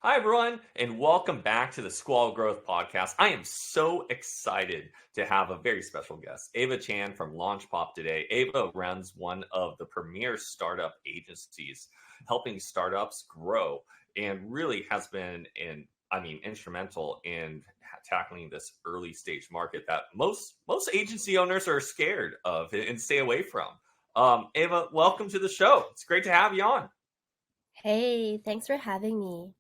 Hi, everyone, and welcome back to the Squall Growth Podcast. I am so excited to have a very special guest, Eva Chan from LaunchPop today. Eva runs one of the premier startup agencies, helping startups grow, and really has been instrumental in tackling this early stage market that most agency owners are scared of and stay away from. Eva, welcome to the show. It's great to have you on. Hey, thanks for having me.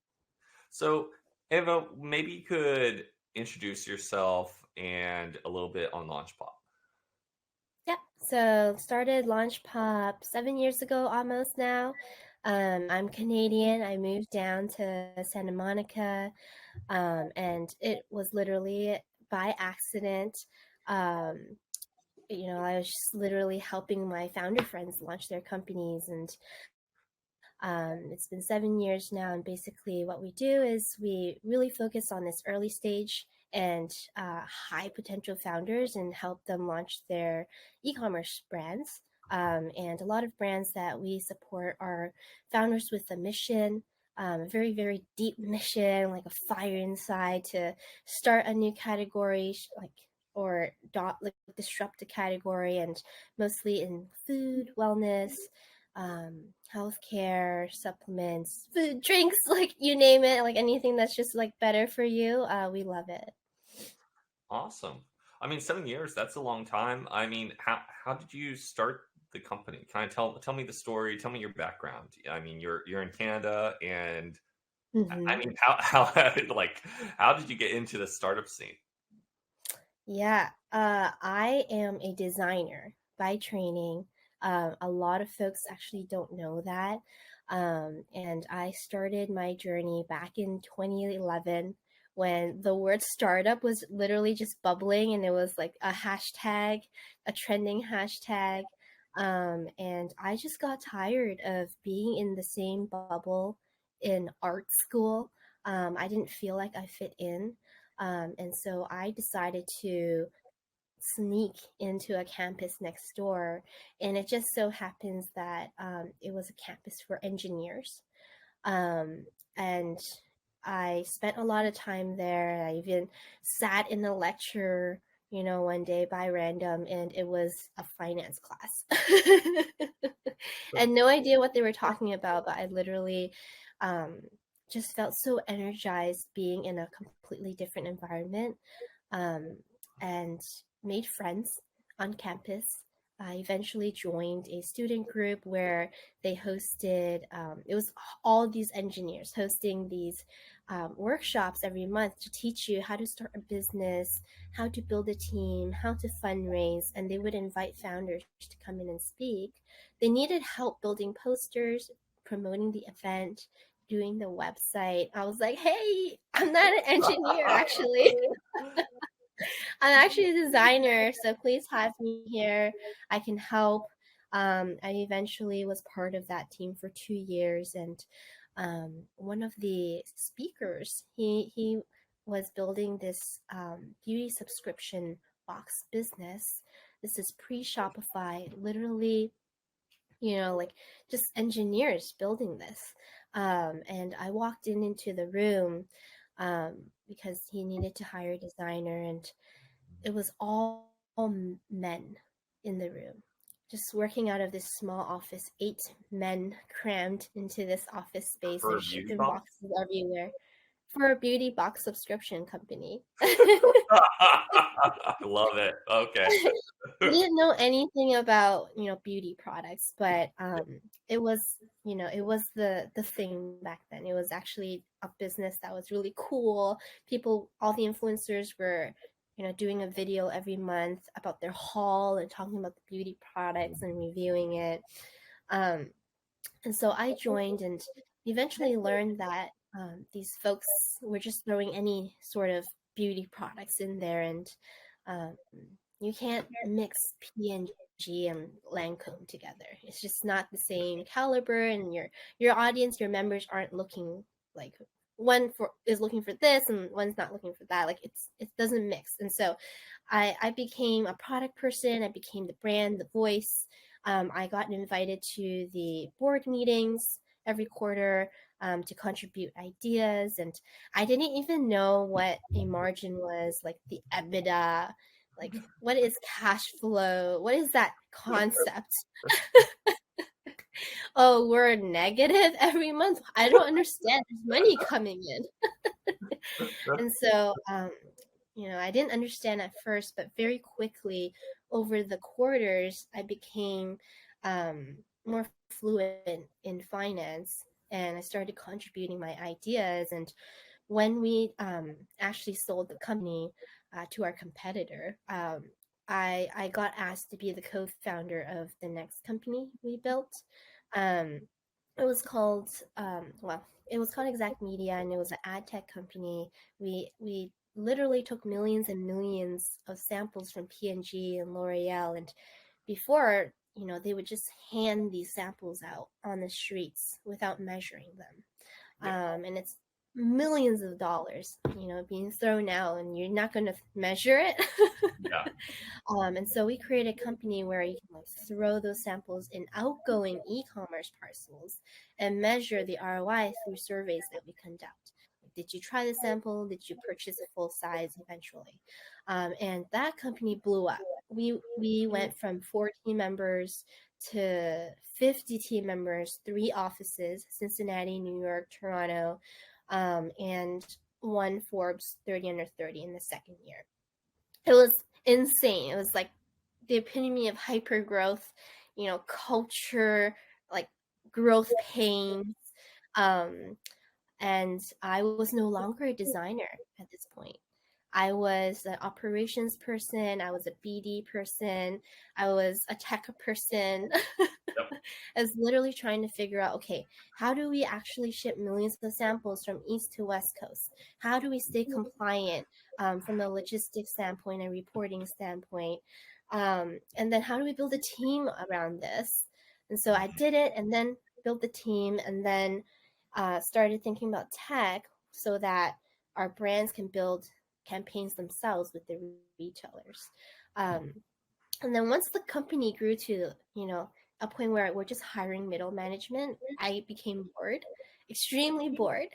So, Eva, maybe you could introduce yourself and a little bit on LaunchPop. Yep, so started Launch Pop 7 years ago almost now. I'm Canadian. I moved down to Santa Monica, and it was literally by accident. Um, I was just literally helping my founder friends launch their companies, and it's been 7 years now, and basically what we do is we really focus on this early stage and high potential founders and help them launch their e-commerce brands. And a lot of brands that we support are founders with a mission, a very, very deep mission, like a fire inside to start a new category, like disrupt a category, and mostly in food, wellness, healthcare, supplements, food, drinks, like you name it, like anything that's just like better for you. We love it. Awesome. 7 years, that's a long time. How did you start the company? Kind of tell me the story, tell me your background. You're in Canada, and Mm-hmm. how like how did you get into the startup scene? Yeah, I am a designer by training. A lot of folks actually don't know that. And I started my journey back in 2011 when the word startup was literally just bubbling, and it was like a hashtag, a trending hashtag. And I just got tired of being in the same bubble in art school. I didn't feel like I fit in. And so I decided to sneak into a campus next door. And it just so happens that it was a campus for engineers. Um, and I spent a lot of time there. I even sat in a lecture, one day by random, and it was a finance class. And no idea what they were talking about, but I literally um, just felt so energized being in a completely different environment, um, and made friends on campus. I eventually joined a student group where they hosted, it was all these engineers hosting these workshops every month to teach you how to start a business, how to build a team, how to fundraise, and they would invite founders to come in and speak. They needed help building posters, promoting the event, doing the website. I was like, hey, I'm not an engineer, actually. I'm actually a designer, so please have me here. I can help. I eventually was part of that team for 2 years, and one of the speakers, he was building this beauty subscription box business. This is pre-Shopify, literally, like just engineers building this. And I walked into the room because he needed to hire a designer, and it was all men in the room, just working out of this small office, 8 men crammed into this office space. For a There's beauty shipping box? boxes everywhere for a beauty box subscription company. I love it. Okay. I didn't know anything about, beauty products, but it was, it was the thing back then. It was actually a business that was really cool. People, all the influencers were, doing a video every month about their haul and talking about the beauty products and reviewing it. Um, and so I joined and eventually learned that these folks were just throwing any sort of beauty products in there, and um, you can't mix P&G and Lancome together. It's just not the same caliber, and your audience, your members aren't looking like one for is looking for this and one's not looking for that. Like it doesn't mix. And so I became a product person. I became the brand, the voice. I got invited to the board meetings every quarter. to contribute ideas. And I didn't even know what a margin was, like the EBITDA, like what is cash flow? What is that concept? Oh, we're negative every month. I don't understand. There's money coming in. And so, I didn't understand at first, but very quickly over the quarters, I became more fluent in finance, and I started contributing my ideas. And when we actually sold the company to our competitor, I got asked to be the co-founder of the next company we built. Um, it was called it was called Exact Media, and it was an ad tech company. We literally took millions and millions of samples from P&G and L'Oreal, and before, they would just hand these samples out on the streets without measuring them. And it's millions of dollars, being thrown out, and you're not going to measure it. Yeah. And so we created a company where you can throw those samples in outgoing e-commerce parcels and measure the ROI through surveys that we conduct. Did you try the sample? Did you purchase a full size eventually? And that company blew up. We went from 4 team members to 50 team members, 3 offices: Cincinnati, New York, Toronto, and won Forbes 30 under 30 in the second year. It was insane. It was like the epitome of hyper growth, culture, like growth pains. And I was no longer a designer at this point. I was an operations person. I was a BD person. I was a tech person. Yep. I was literally trying to figure out, okay, how do we actually ship millions of samples from East to West Coast? How do we stay compliant from a logistics standpoint and reporting standpoint? And then how do we build a team around this? And so I did it, and then built the team, and then started thinking about tech so that our brands can build campaigns themselves with the retailers. And then once the company grew to, a point where we're just hiring middle management, I became bored, extremely bored,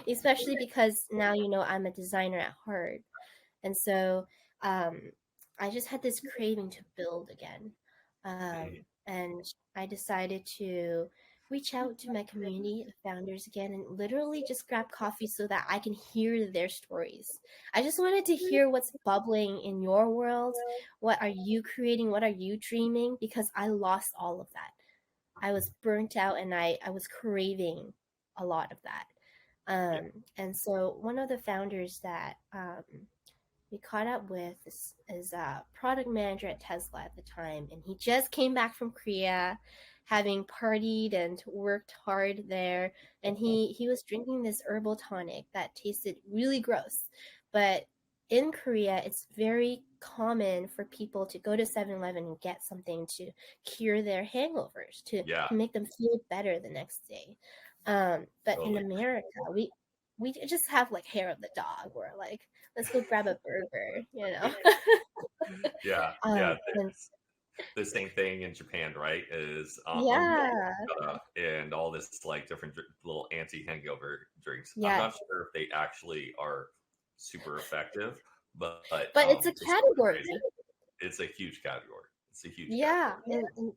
especially because now, I'm a designer at heart. And so I just had this craving to build again. And I decided to reach out to my community of founders again and literally just grab coffee so that I can hear their stories. I just wanted to hear what's bubbling in your world. What are you creating? What are you dreaming? Because I lost all of that. I was burnt out, and I was craving a lot of that. And so one of the founders that we caught up with is a product manager at Tesla at the time, and he just came back from Korea, having partied and worked hard there, and he was drinking this herbal tonic that tasted really gross. But in Korea, it's very common for people to go to 7-Eleven and get something to cure their hangovers, to make them feel better the next day. But in America, we just have like hair of the dog. We're like, let's go grab a burger, Yeah. The same thing in Japan, right? Is and all this like different little anti-hangover drinks. Yes. I'm not sure if they actually are super effective, but it's a category. It's a huge category. It's a huge category. And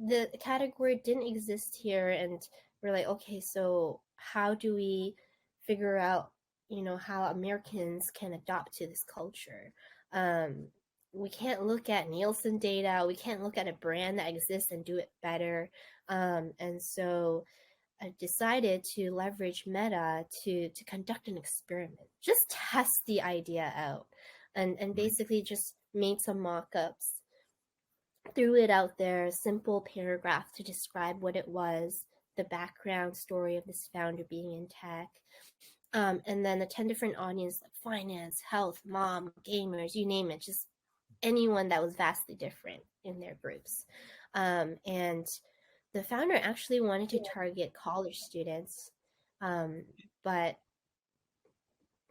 the category didn't exist here, and we're like, okay, so how do we figure out, how Americans can adopt to this culture? We can't look at Nielsen data. We can't look at a brand that exists and do it better. And so I decided to leverage Meta to conduct an experiment, just test the idea out, and basically just made some mock-ups, threw it out there, a simple paragraph to describe what it was, the background story of this founder being in tech. And then the 10 different audience, like finance, health, mom, gamers, you name it, just anyone that was vastly different in their groups. And the founder actually wanted to target college students, but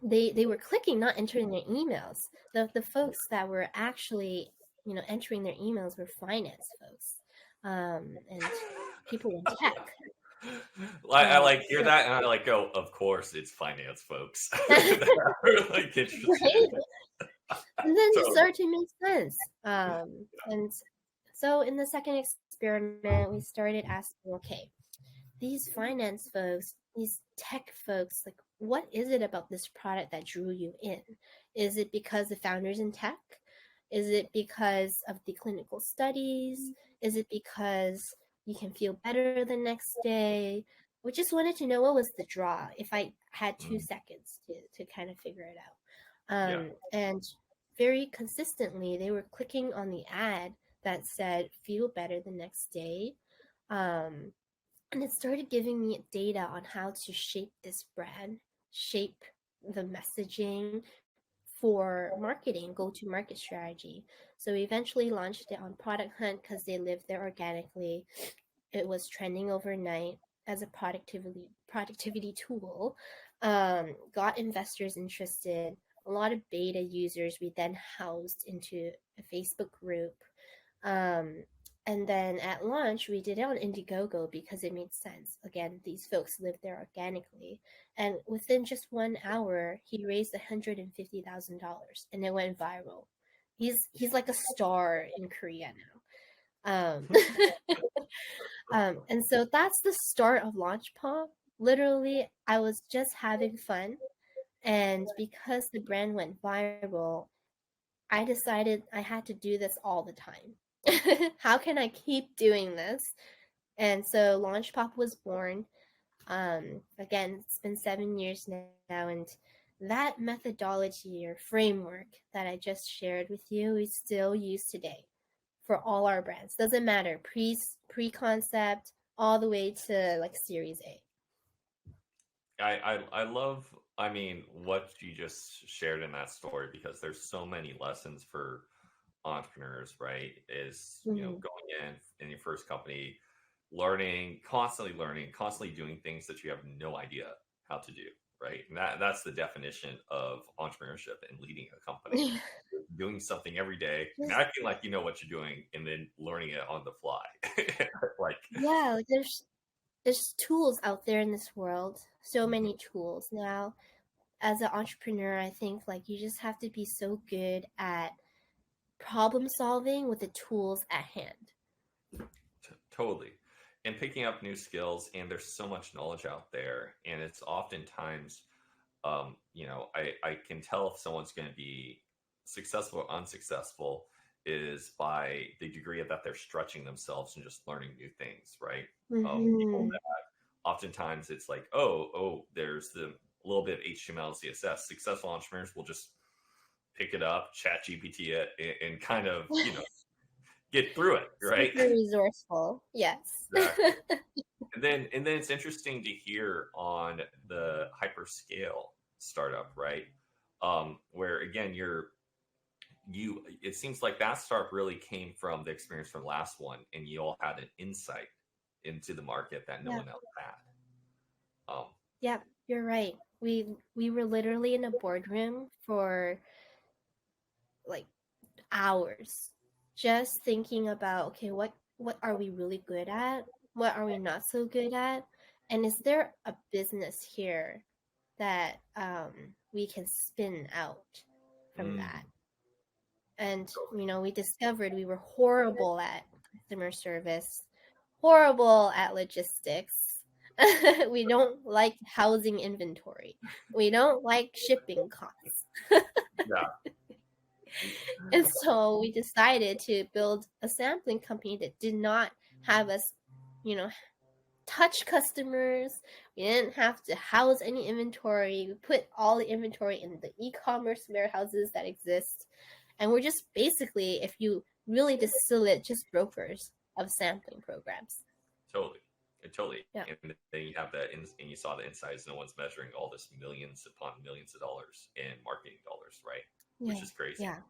they were clicking, not entering their emails. The folks that were actually, entering their emails were finance folks, and people in tech. I like hear So, that and I like go, of course it's finance folks that are like interested in right? And then it totally. started to make sense. And so in the second experiment, we started asking, okay, these finance folks, these tech folks, like, what is it about this product that drew you in? Is it because the founders in tech? Is it because of the clinical studies? Is it because you can feel better the next day? We just wanted to know what was the draw if I had two Mm, seconds to kind of figure it out. yeah. And very consistently, they were clicking on the ad that said, feel better the next day. Um, and it started giving me data on how to shape this brand, shape the messaging for marketing, go to market strategy. So we eventually launched it on Product Hunt because they lived there organically. It was trending overnight as a productivity tool. Got investors interested. A lot of beta users we then housed into a Facebook group. Um, and then at launch, we did it on Indiegogo because it made sense. Again, these folks live there organically. And within just 1 hour, he raised $150,000 and it went viral. He's like a star in Korea now. And so that's the start of Launch Pop. Literally, I was just having fun. And because the brand went viral, I decided I had to do this all the time. How can I keep doing this? And so Launch Pop was born. Again, it's been 7 years now, and that methodology or framework that I just shared with you, we still use today for all our brands. Doesn't matter, pre-concept all the way to like Series A. I love, I mean, what you just shared in that story because there's so many lessons for entrepreneurs, right? Is, Mhm. going in your first company, learning, constantly doing things that you have no idea how to do, right? And that's the definition of entrepreneurship and leading a company. Doing something every day and Just acting like you know what you're doing and then learning it on the fly. Like, yeah, like there's tools out there in this world. So mhm, many tools now. As an entrepreneur, I think like you just have to be so good at problem solving with the tools at hand. totally. And picking up new skills, and there's so much knowledge out there, and it's oftentimes, I can tell if someone's going to be successful or unsuccessful is by the degree of that they're stretching themselves and just learning new things, right? People Mm-hmm. that oftentimes it's like, oh, there's the little bit of HTML and CSS. Successful entrepreneurs will just pick it up, chat GPT it, and kind of, get through it, right? Super resourceful. Yes. Exactly. And then it's interesting to hear on the hyperscale startup, right? Where again you it seems like that startup really came from the experience from the last one, and you all had an insight into the market that no Yeah. one else had. Um, Yeah, you're right. We were literally in a boardroom for like hours just thinking about, okay, what are we really good at? What are we not so good at? And is there a business here that we can spin out from that? mm, And we discovered we were horrible at customer service, horrible at logistics. We don't like housing inventory. We don't like shipping costs. yeah, And so we decided to build a sampling company that did not have us, you know, touch customers. We didn't have to house any inventory. We put all the inventory in the e-commerce warehouses that exist. And we're just basically, if you really distill it, just brokers of sampling programs. totally. Totally. Yeah. And then you have that, and you saw the insights. No one's measuring all this millions upon millions of dollars in marketing dollars, right? Which Yeah. is crazy. Yeah.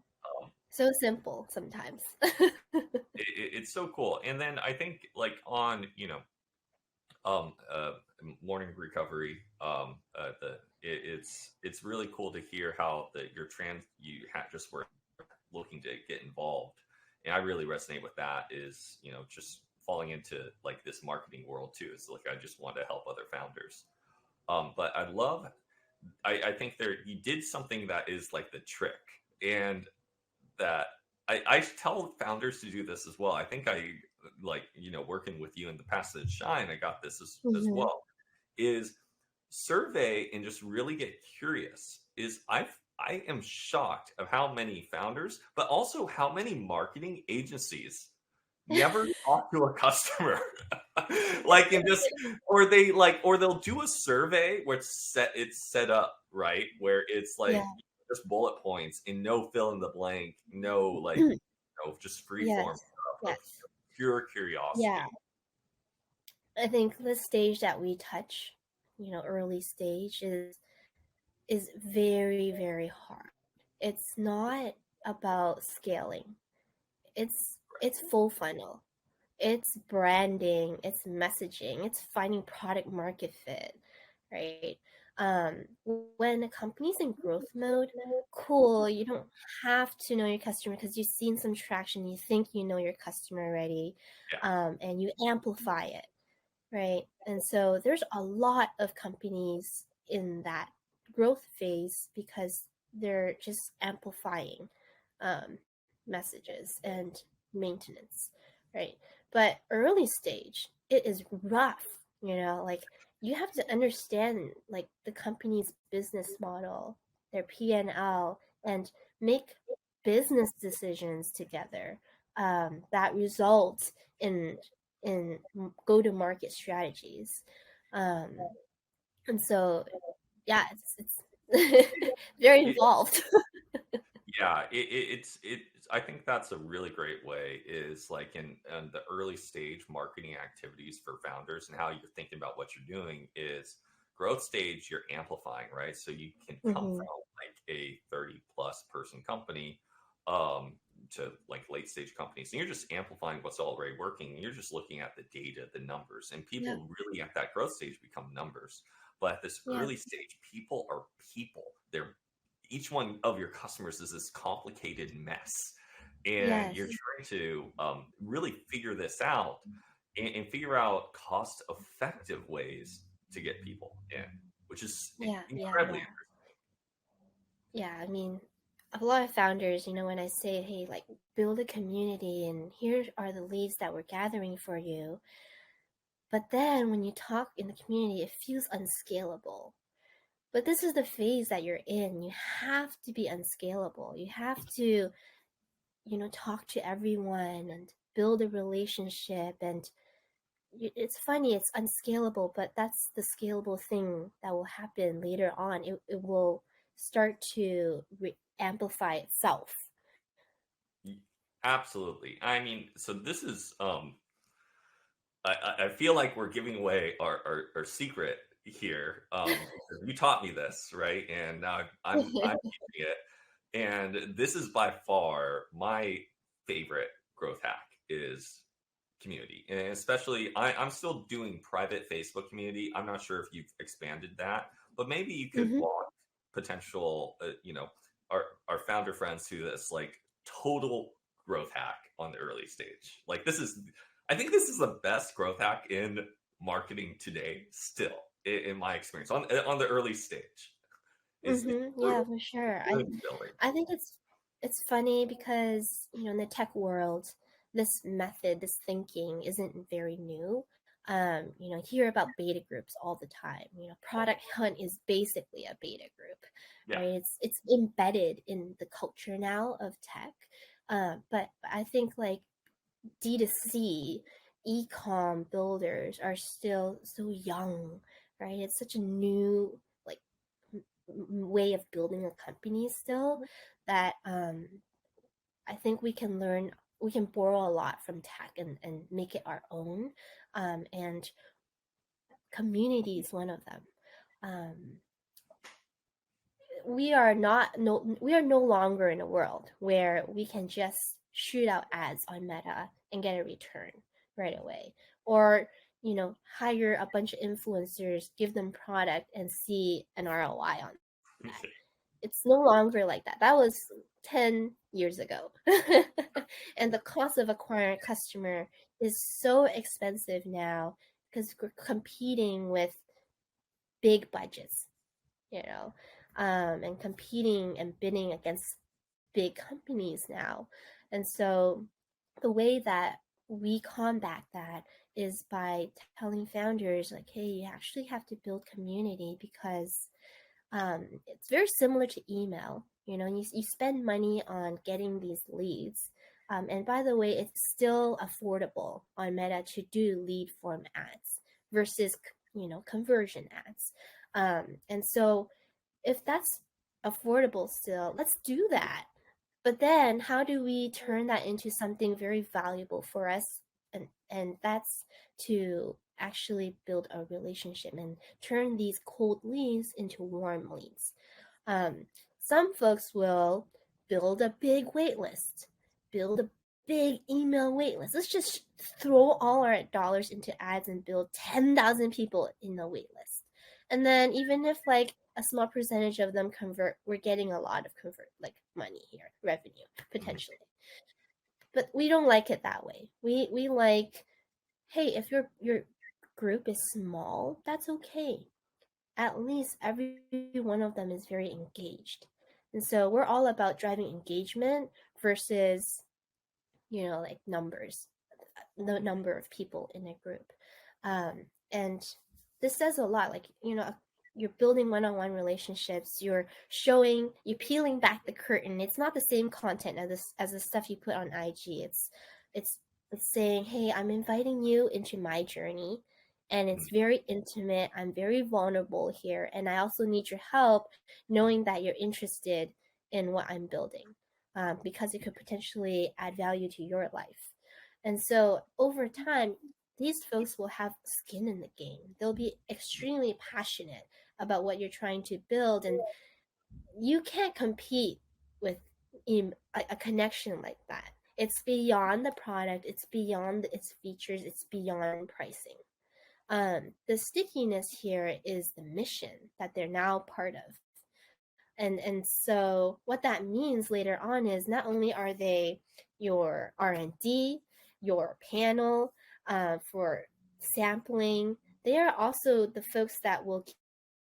Um, So simple sometimes. it's so cool. And then I think like on um uh morning recovery, it's really cool to hear how your trans you just were looking to get involved, and I really resonate with that. Is just falling into like this marketing world too. It's like I just want to help other founders. But I think there you did something that is like the trick, and that I tell founders to do this as well. I think I like, working with you in the past at Shine, I got this as Mm-hmm. well, is survey and just really get curious. I am shocked of how many founders, but also how many marketing agencies never talk to a customer. Like, and just, or they'll do a survey where it's set up right, where it's like Yeah. just bullet points and no fill in the blank, no like, just free form Yes. stuff of Yes. pure curiosity. Yeah. I think the stage that we touch, early stage is very, very hard. It's not about scaling. It's full funnel. It's branding, it's messaging, it's finding product market fit, right? When a company's in growth mode, cool, you don't have to know your customer because you've seen some traction, you think you know your customer already, Yeah. and you amplify it, right? And so there's a lot of companies in that growth phase because they're just amplifying messages and maintenance, right? But early stage, it is rough, like you have to understand like the company's business model, their P&L, and make business decisions together that result in go to market strategies. Um, and so, yeah, it's very It, involved. yeah, it's. I think that's a really great way. Is like in the early stage marketing activities for founders, and how you're thinking about what you're doing is growth stage. You're amplifying, right? So you can come Hmm. from like a 30+ person company, um, to like late stage companies, and you're just amplifying what's already working. You're just looking at the data, the numbers, and Yeah, people really at that growth stage become numbers. But at this yeah, early stage, people are people. They're each one of your customers is this complicated mess, and you're yes, trying to really figure this out, and figure out cost effective ways to get people in, which is yeah, yeah, incredibly yeah, yeah. I mean, a lot of founders, when I say, hey, like build a community and here are the leads that we're gathering for you, but then when you talk in the community, it feels unscalable. But this is the phase that you're in. You have to be unscalable. You have to, talk to everyone and build a relationship. And it's funny, it's unscalable, but that's the scalable thing that will happen later on. It will start to amplify itself. interesting. Absolutely. I mean, so this is I feel like we're giving away our secret here. Because you taught me this, right? And now I'm teaching it. And this is by far my favorite growth hack is community. And especially I'm still doing private Facebook community. I'm not sure if you've expanded that, but maybe you could Hmm. walk potential, our founder friends through this like total growth hack on the early stage. Like I think this is the best growth hack in marketing today, still in my experience on the early stage. Is Yeah, for sure. I really building. I think it's funny because, in the tech world, this method, this thinking isn't very new. I hear about beta groups all the time. Product hunt is basically a beta group, Yeah. right? It's embedded in the culture now of tech. But I think like D2C e-com builders are still so young, right? It's such a new like way of building a company still that I think we can borrow a lot from tech and make it our own. And community is one of them. Um, we are no longer in a world where we can just shoot out ads on Meta and get a return right away, or hire a bunch of influencers, give them product and see an ROI on that. It's no longer like that. That was 10 years ago. And the cost of acquiring a customer is so expensive now because we're competing with big budgets, you know, and competing and bidding against big companies now. And so the way that we combat that is by telling founders, like, hey, you actually have to build community because it's very similar to email. You spend money on getting these leads. And by the way, it's still affordable on Meta to do lead form ads versus, conversion ads. And so if that's affordable still, let's do that. But then how do we turn that into something very valuable for us? And that's to actually build a relationship and turn these cold leads into warm leads. Um, some folks will build a big wait list, build a big email wait list. Let's just throw all our dollars into ads and build 10,000 people in the wait list. And then even if like a small percentage of them convert, we're getting a lot of like money here, revenue potentially. But we don't like it that way. We like, hey, if your group is small, that's okay. At least every one of them is very engaged. And so we're all about driving engagement versus, like numbers, the number of people in a group. And this says a lot. Like, you're building one-on-one relationships. You're peeling back the curtain. It's not the same content as the stuff you put on IG. It's it's saying, hey, I'm inviting you into my journey, and it's very intimate. I'm very vulnerable here, and I also need your help, knowing that you're interested in what I'm building, because it could potentially add value to your life. And so over time, these folks will have skin in the game. They'll be extremely passionate about what you're trying to build, and you can't compete with a connection like that. It's beyond the product, it's beyond its features, it's beyond pricing. The stickiness here is the mission that they're now part of. And so what that means later on is not only are they your R&D, your panel for sampling, they are also the folks that will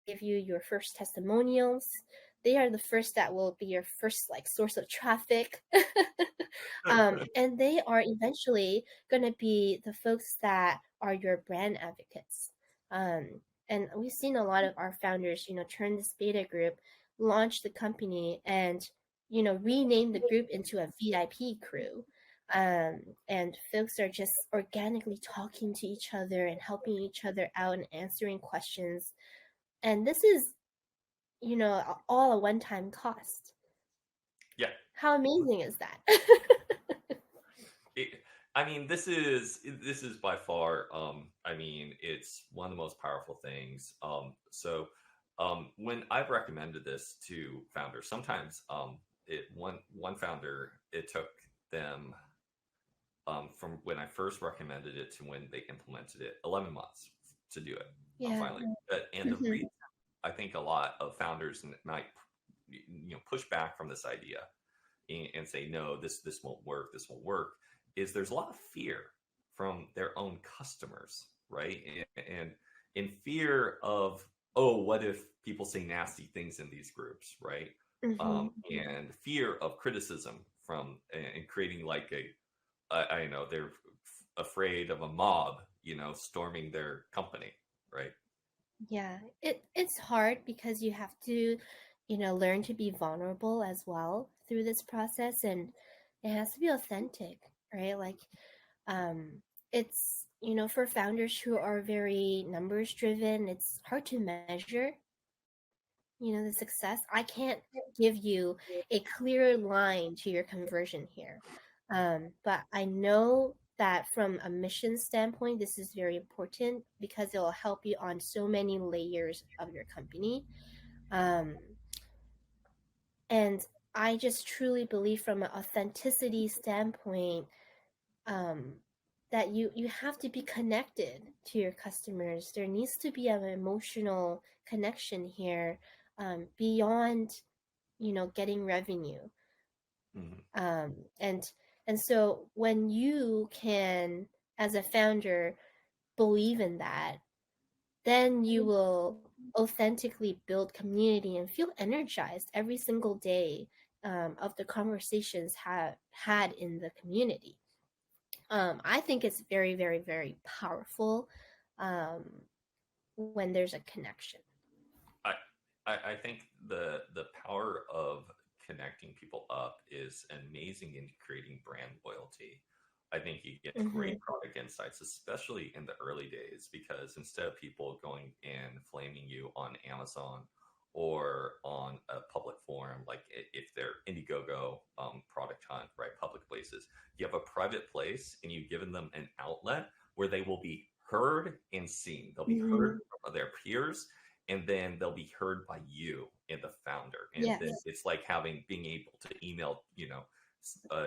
give you your first testimonials. They are the first that will be your first like source of traffic. And they are eventually going to be the folks that are your brand advocates. And we've seen a lot of our founders, turn this beta group, launch the company, and rename the group into a VIP crew. And folks are just organically talking to each other and helping each other out and answering questions. And this is, all a one-time cost. Yeah. How amazing is that? This is by far, it's one of the most powerful things. When I've recommended this to founders, sometimes one founder, it took them from when I first recommended it to when they implemented it 11 months to do it. Yeah. Finally, and the reason I think a lot of founders might push back from this idea and say no, this won't work, is there's a lot of fear from their own customers, right? And in fear of, oh, what if people say nasty things in these groups, right? And fear of criticism from and creating like I know they're afraid of a mob, storming their company, right? Yeah, it's hard because you have to, learn to be vulnerable as well through this process, and it has to be authentic, right? Like, it's, for founders who are very numbers driven, it's hard to measure, the success. I can't give you a clear line to your conversion here. But I know that from a mission standpoint, this is very important because it will help you on so many layers of your company. And I just truly believe from an authenticity standpoint, that you have to be connected to your customers. There needs to be an emotional connection here, beyond, getting revenue. And so when you can as a founder believe in that, then you will authentically build community and feel energized every single day of the conversations had in the community. I think it's very, very, very powerful um, when there's a connection. I, I think the power of connecting people up is amazing in creating brand loyalty. I think you get Mm-hmm. great product insights, especially in the early days, because instead of people going and flaming you on Amazon or on a public forum, like if they're Indiegogo, product hunt, right, public places, you have a private place and you've given them an outlet where they will be heard and seen. They'll be heard Mm-hmm. from their peers, and then they'll be heard by you and the founder. And then Yes. it's like being able to email,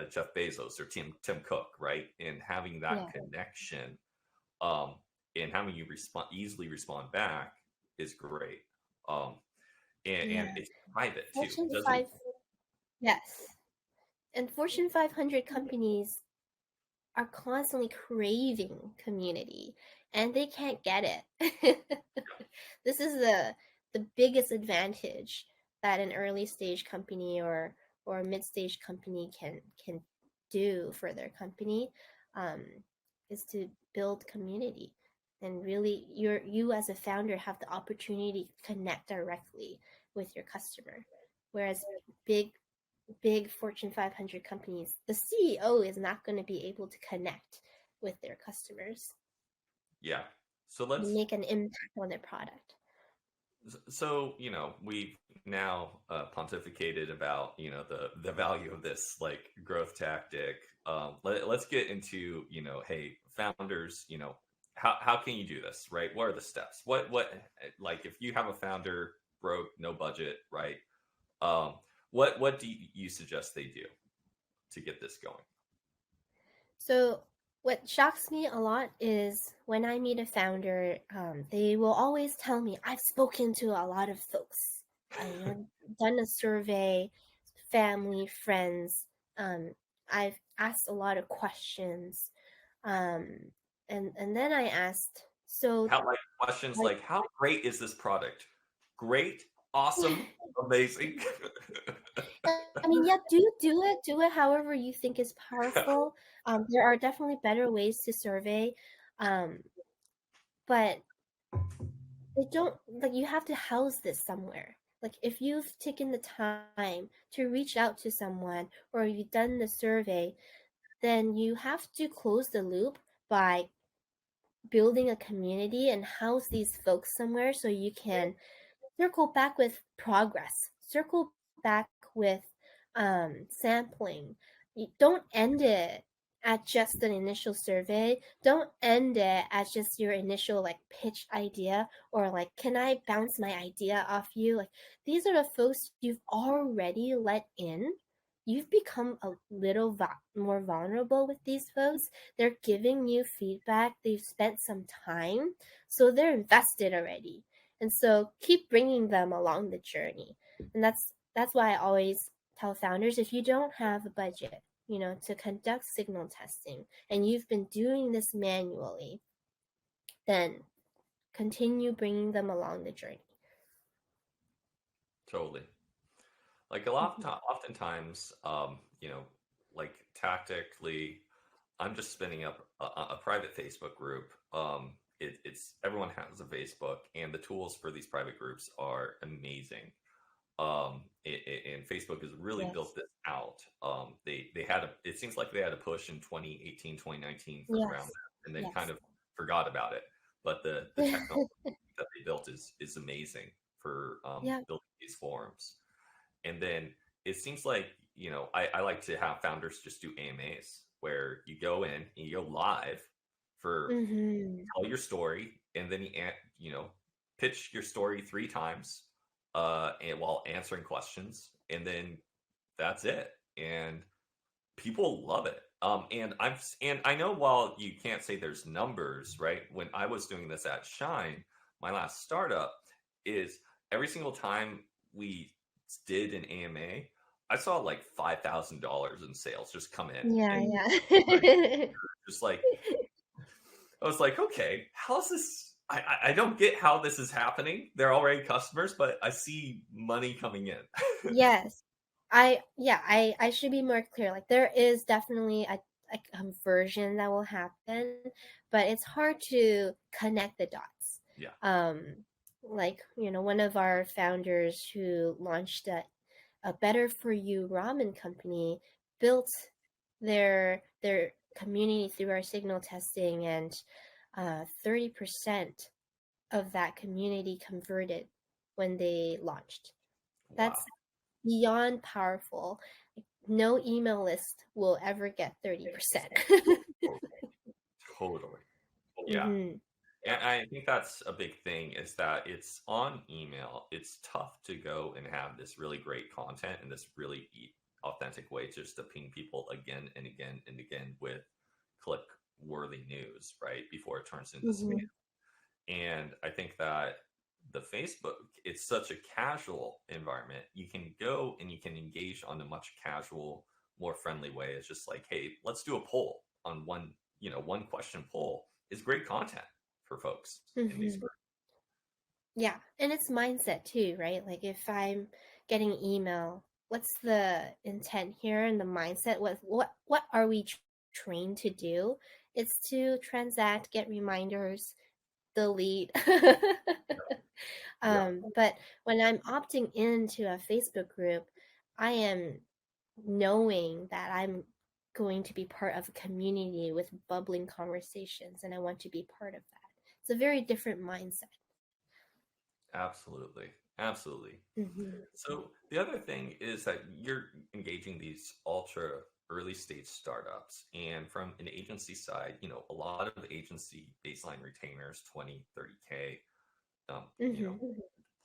Jeff Bezos or Tim Cook, right? And having that Yeah. connection, and having you easily respond back is great. Um, and Yeah. it's private too. Fortune It doesn't. 5, yes. And Fortune 500 companies are constantly craving community and they can't get it. This is the biggest advantage that an early stage company or a mid stage company can do for their company, um, is to build community. And really you as a founder have the opportunity to connect directly with your customer. Whereas big big Fortune 500 companies, the CEO is not going to be able to connect with their customers Yeah. So and let's make an impact on their product. So, we've now pontificated about, the value of this like growth tactic. Let's get into, hey, founders, how can you do this, right? What are the steps? Like if you have a founder broke, no budget, right? Um, what do you suggest they do to get this going? So, what shocks me a lot is when I meet a founder, they will always tell me, I've spoken to a lot of folks. Done a survey, family, friends. Um, I've asked a lot of questions. Um, and then I asked, so How like questions like how great is this product? Great, awesome, amazing. I mean, yeah, do it however you think is powerful. There are definitely better ways to survey, um, but they don't like you have to house this somewhere. Like if you've taken the time to reach out to someone or you've done the survey, then you have to close the loop by building a community and house these folks somewhere so you can circle back with progress, circle back with sampling. You don't end it at just an initial survey. Don't end it as just your initial like pitch idea or like, can I bounce my idea off you? Like these are the folks you've already let in. You've become a little more vulnerable with these folks. They're giving you feedback. They've spent some time, so they're invested already, and so keep bringing them along the journey. And that's why I always tell founders, if you don't have a budget, to conduct signal testing and you've been doing this manually, then continue bringing them along the journey. Totally. Like a lot of Mhm. oftentimes, like tactically, I'm just spinning up a private Facebook group. It's everyone has a Facebook, and the tools for these private groups are amazing. And Facebook has really built Yes. this out. They had it seems like they had a push in 2018, 2019 for around Yes. that, and then kind Yes. of forgot about it. But the technology that they built is amazing for Yeah. building these forums. And then it seems like, I like to have founders just do AMAs where you go in and you go live for Mm-hmm. tell your story, and then pitch your story 3 times, and while answering questions, and then that's it. And people love it. And I know while you can't say there's numbers, right? When I was doing this at Shine, my last startup, is every single time we did an AMA, I saw like $5,000 in sales just come in, Yeah, and like yeah. just like I was like, okay, how's this? I don't get how this is happening. They're already customers, but I see money coming in. Yes. I should be more clear. Like there is definitely a conversion that will happen, but it's hard to connect the dots. Yeah. Like, one of our founders who launched a Better For You ramen company built their community through our signal testing, and 30% of that community converted when they launched. Wow. That's beyond powerful. No email list will ever get 30%. Totally. Yeah. hmm And I think that's a big thing is that it's on email. It's tough to go and have this really great content and this really authentic way just to ping people again and again and again with click worthy news, right? Before it turns into spam. hmm And I think that the Facebook, it's such a casual environment. You can go and you can engage on a much casual, more friendly way. It's just like, hey, let's do a poll on one question poll is great content for folks in these hmm groups. Yeah, and it's mindset too, right? Like if I'm getting email, what's the intent here and the mindset? What are we trained to do? It's to transact, get reminders, delete. Yeah, But when I'm opting into a Facebook group, I am knowing that I'm going to be part of a community with bubbling conversations, and I want to be part of that. It's a very different mindset. absolutely. Absolutely. hmm So the other thing is that you're engaging these ultra early stage startups. And from an agency side, a lot of agency baseline retainers, 20, 30K, um, you know, hmm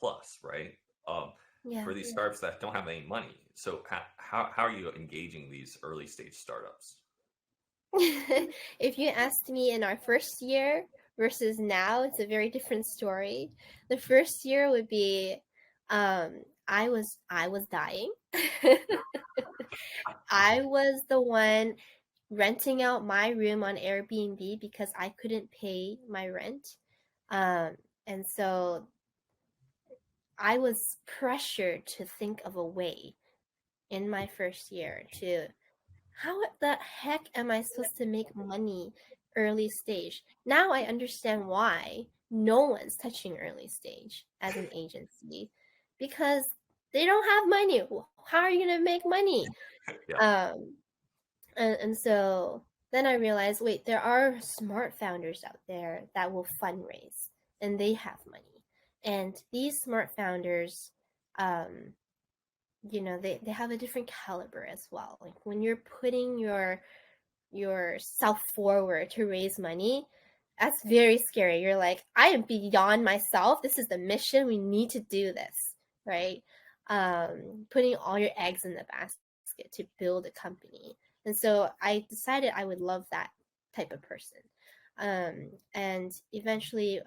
plus, right? Um, Yeah. for these startups that don't have any money. So how are you engaging these early stage startups? If you asked me in our first year versus now, it's a very different story. The first year would be I was dying. I was the one renting out my room on Airbnb because I couldn't pay my rent. Um, and so I was pressured to think of a way in my first year to how the heck am I supposed to make money early stage? Now I understand why no one's touching early stage as an agency because they don't have money. How are you going to make money? Yeah. Um, and so then I realized, wait, there are smart founders out there that will fundraise and they have money. And these smart founders, um, they have a different caliber as well. Like when you're putting yourself forward to raise money, that's very scary. You're like, I am beyond myself. This is the mission. We need to do this, right? Putting all your eggs in the basket to build a company. And so I decided I would love that type of person. And eventually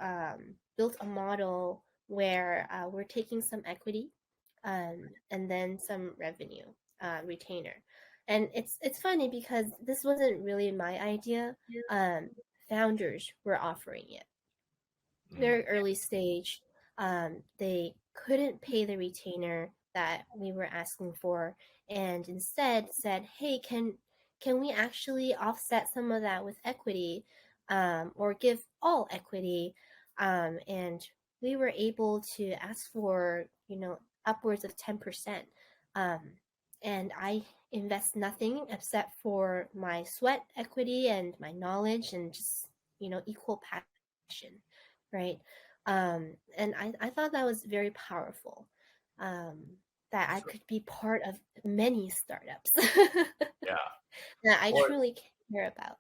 built a model where we're taking some equity and then some revenue retainer. And it's funny because this wasn't really my idea. Um, Founders were offering it Mm, very early stage. They couldn't pay the retainer that we were asking for, and instead said, "Hey, can we actually offset some of that with equity, or give all equity?" And we were able to ask for upwards of 10%. Um, and I invest nothing except for my sweat equity and my knowledge and just equal passion, right? And I thought that was very powerful, um, that I so, could be part of many startups yeah. that I Well, truly care about,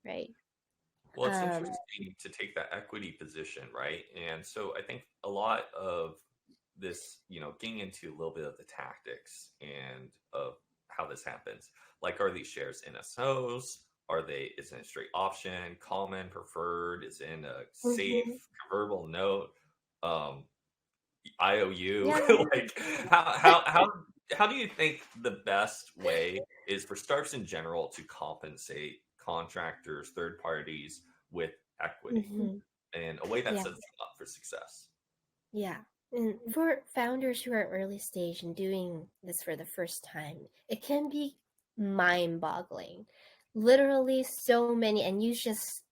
right? Well, it's Um, interesting to take that equity position, right? And so I think a lot of this, getting into a little bit of the tactics and of how this happens. Like, are these shares NSOs? Is it a straight option, common, preferred? Is it in a safe mhm. convertible note? Um, IOU? Yeah. Like, how do you think the best way is for startups in general to compensate contractors, third parties with equity Hmm. in a way that Yeah. sets them up for success. Yeah. And for founders who are early stage and doing this for the first time, it can be mind boggling. Literally so many, and you just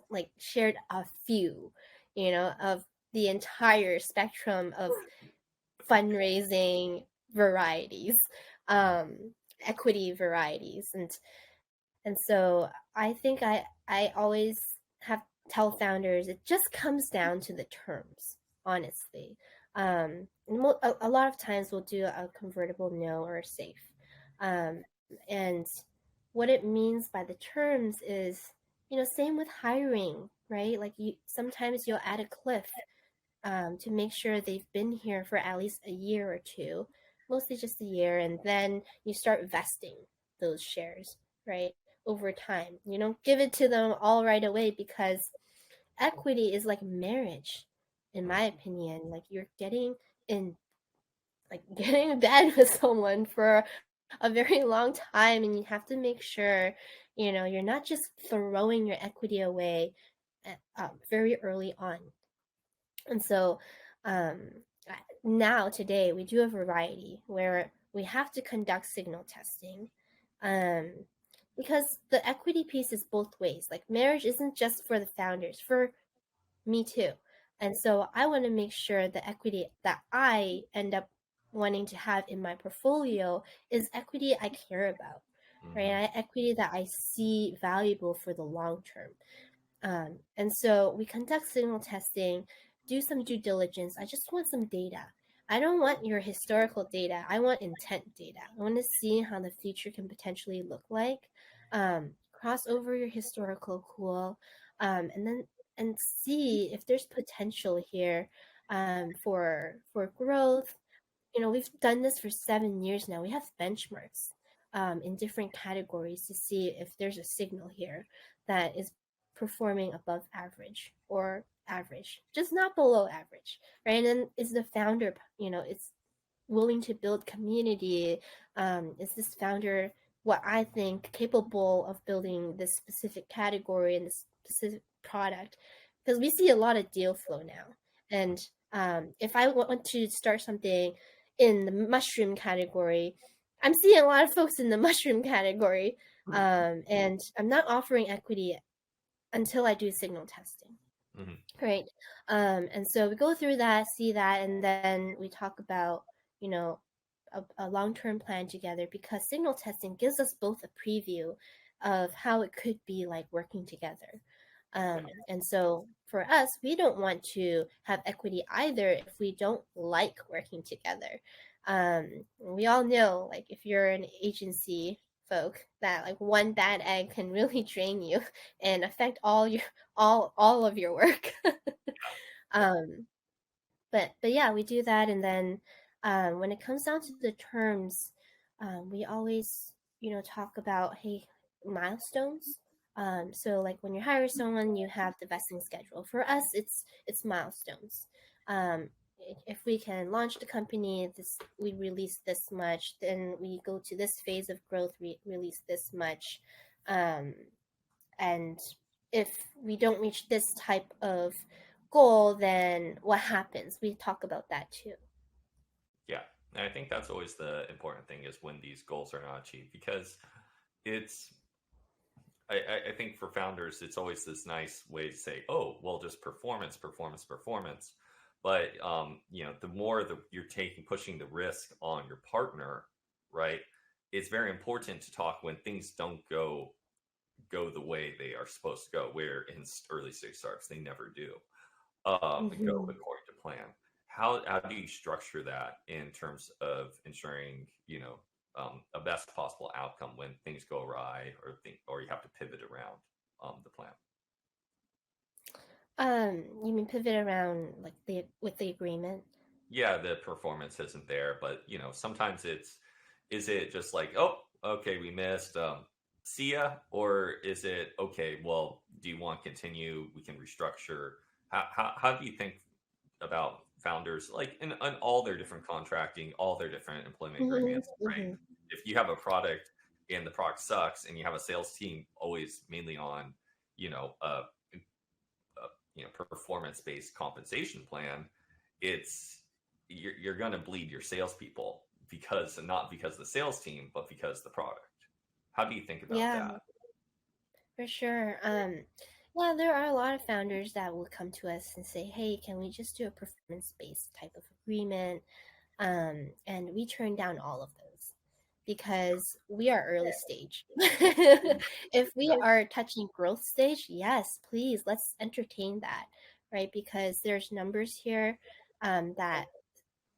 like shared a few, of the entire spectrum of fundraising varieties, um, equity varieties. And so I think I always have tell founders it just comes down to the terms, honestly. A lot of times we'll do a convertible no or a safe. And what it means by the terms is, same with hiring, right? Like you sometimes you'll add a cliff to make sure they've been here for at least a year or two, mostly just a year, and then you start vesting those shares, right, over time. You don't give it to them all right away because equity is like marriage, in my opinion. Like you're getting in, like getting in bed with someone for a very long time, and you have to make sure, you're not just throwing your equity away very early on. And so um, now, today, we do a variety where we have to conduct signal testing, um, because the equity piece is both ways. Like, marriage isn't just for the founders, for me too. And so I want to make sure the equity that I end up wanting to have in my portfolio is equity I care about, Mm-hmm. right? Equity that I see valuable for the long term. And so we conduct signal testing, do some due diligence. I just want some data. I don't want your historical data. I want intent data. I want to see how the future can potentially look like. Cross over your historical pool, and see if there's potential here for growth. We've done this for 7 years now. We have benchmarks in different categories to see if there's a signal here that is performing above average or average, just not below average, right? And then is the founder, it's willing to build community? Is this founder what I think capable of building this specific category and this specific product? Because we see a lot of deal flow now, and if I want to start something in the mushroom category, I'm seeing a lot of folks in the mushroom category, and I'm not offering equity until I do signal testing. Mm-hmm. Right. And so we go through that, see that, and then we talk about, you know, a long-term plan together, because signal testing gives us both a preview of how it could be like working together. And so for us, we don't want to have equity either if we don't like working together. We all know, like, if you're an agency folk, that like one bad egg can really drain you and affect all of your work. um, but yeah, we do that, and then when it comes down to the terms, we always talk about, hey, milestones. So like when you hire someone, you have the vesting schedule. For us, it's milestones. If we can launch the company, this we release this much, then we go to this phase of growth, we release this much. Um, and if we don't reach this type of goal, then what happens? We talk about that too. Yeah, and I think that's always the important thing is when these goals are not achieved, because it's I think for founders it's always this nice way to say, oh well, just performance, performance, performance. But the more that you're taking pushing the risk on your partner, right? It's very important to talk when things don't go the way they are supposed to go. Where in early stage startups they never do go Mm-hmm. according to plan. How do you structure that in terms of ensuring a best possible outcome when things go awry, or you have to pivot around the plan? You mean pivot around like the with the agreement? Yeah, the performance isn't there, but sometimes is it just like, oh, okay, we missed, see ya, or is it okay, well, do you want to continue, we can restructure? How do you think about founders, like in all their different contracting, all their different employment Mm-hmm. agreements, right? Mm-hmm. If you have a product and the product sucks and you have a sales team always mainly on, you know, uh, performance-based compensation plan, it's you're going to bleed your salespeople not because the sales team, but because the product. How do you think about Yeah, that? for sure. Yeah, there are a lot of founders that will come to us and say, "Hey, can we just do a performance-based type of agreement?" And we turn down all of those because we are early stage. If we are touching growth stage, yes, please, let's entertain that, right? Because there's numbers here that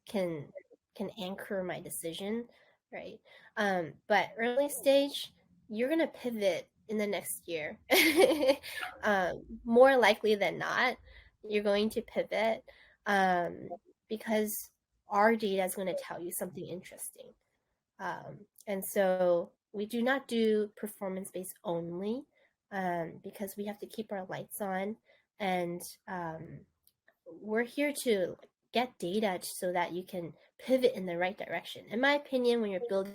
can can anchor my decision, right? But early stage, you're gonna pivot in the next year. More likely than not, you're going to pivot um, because our data is going to tell you something interesting. And so we do not do performance based only because we have to keep our lights on, and we're here to get data so that you can pivot in the right direction. In my opinion, when you're building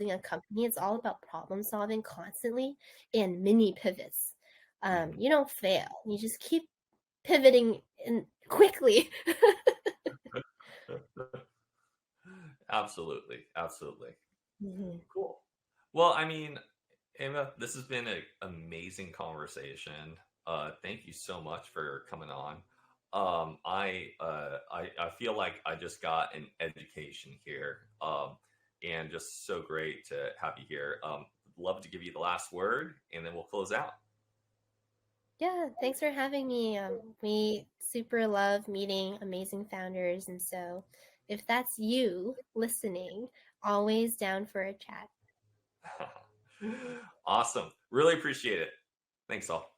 a company, it's all about problem solving constantly and mini pivots. You don't fail. You just keep pivoting in quickly. Absolutely, absolutely. Mhm. Cool. Well, I mean, Ava, this has been an amazing conversation. Thank you so much for coming on. I feel like I just got an education here, and just so great to have you here. Love to give you the last word, and then we'll close out. Yeah, thanks for having me. We super love meeting amazing founders. And so, if that's you listening, always down for a chat. Awesome. Really appreciate it. Thanks all.